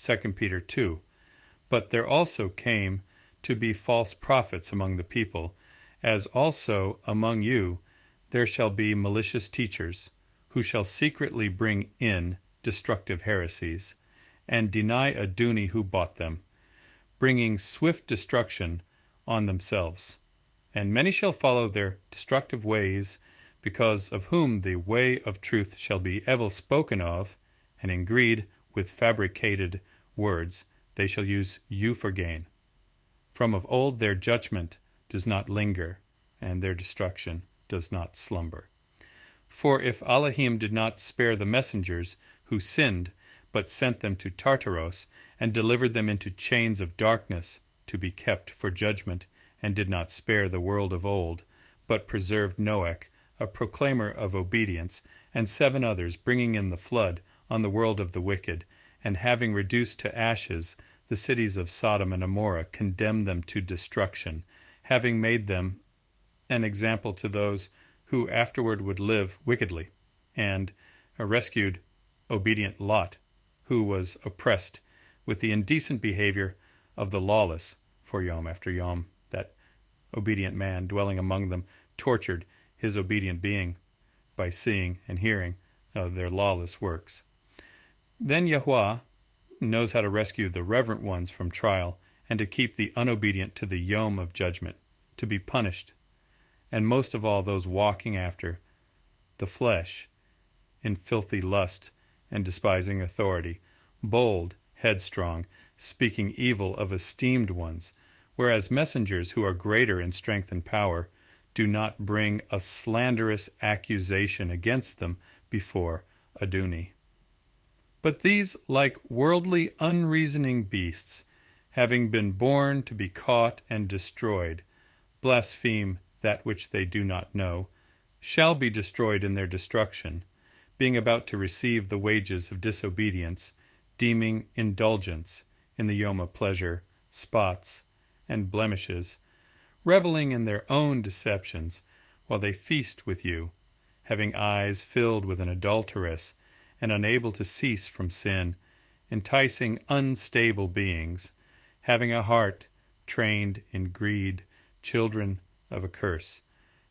2 Peter 2. But there also came to be false prophets among the people, as also among you there shall be malicious teachers, who shall secretly bring in destructive heresies, and deny Adoni who bought them, bringing swift destruction on themselves. And many shall follow their destructive ways, because of whom the way of truth shall be evil spoken of, and in greed with fabricated words they shall use you for gain. From of old their judgment does not linger, and their destruction does not slumber. For if Elohim did not spare the messengers who sinned, but sent them to Tartaros, and delivered them into chains of darkness to be kept for judgment, and did not spare the world of old, but preserved Noach, a proclaimer of obedience, and 7 others, bringing in the flood on the world of the wicked, and having reduced to ashes the cities of Sodom and Gomorrah, condemned them to destruction, having made them an example to those who afterward would live wickedly, and rescued obedient Lot, who was oppressed with the indecent behavior of the lawless, for yom after yom that obedient man dwelling among them tortured his obedient being by seeing and hearing their lawless works. Then Yahuah knows how to rescue the reverent ones from trial, and to keep the unobedient to the yom of judgment, to be punished, and most of all those walking after the flesh in filthy lust and despising authority, bold, headstrong, speaking evil of esteemed ones, whereas messengers who are greater in strength and power do not bring a slanderous accusation against them before Adoni. But these, like worldly, unreasoning beasts, having been born to be caught and destroyed, blaspheme that which they do not know, shall be destroyed in their destruction, being about to receive the wages of disobedience, deeming indulgence in the yom of pleasure, spots, and blemishes, reveling in their own deceptions, while they feast with you, having eyes filled with an adulteress, and unable to cease from sin, enticing unstable beings, having a heart trained in greed, children of a curse.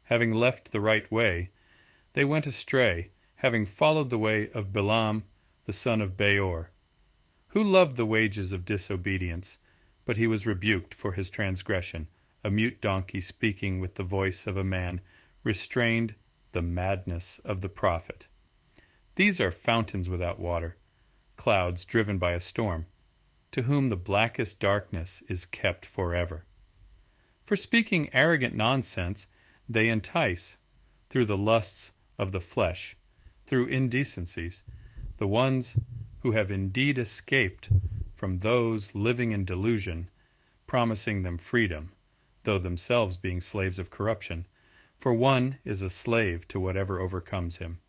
Having left the right way, they went astray, having followed the way of Balaam, the son of Beor, who loved the wages of disobedience, but he was rebuked for his transgression. A mute donkey speaking with the voice of a man restrained the madness of the prophet. These are fountains without water, clouds driven by a storm, to whom the blackest darkness is kept forever. For speaking arrogant nonsense, they entice, through the lusts of the flesh, through indecencies, the ones who have indeed escaped from those living in delusion, promising them freedom, though themselves being slaves of corruption. For one is a slave to whatever overcomes him.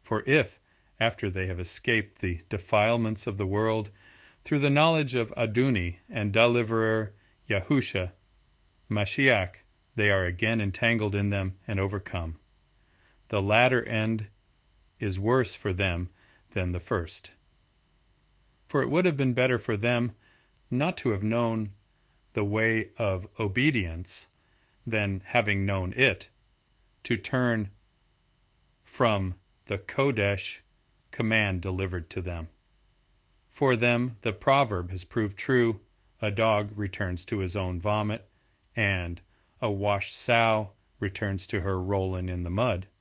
For if, after they have escaped the defilements of the world, through the knowledge of Adoni and deliverer Yahusha, Mashiach, they are again entangled in them and overcome, the latter end is worse for them than the first. For it would have been better for them not to have known the way of obedience than, having known it, to turn from the Kodesh command delivered to them. For them the proverb has proved true, a dog returns to his own vomit, and a washed sow returns to her rolling in the mud.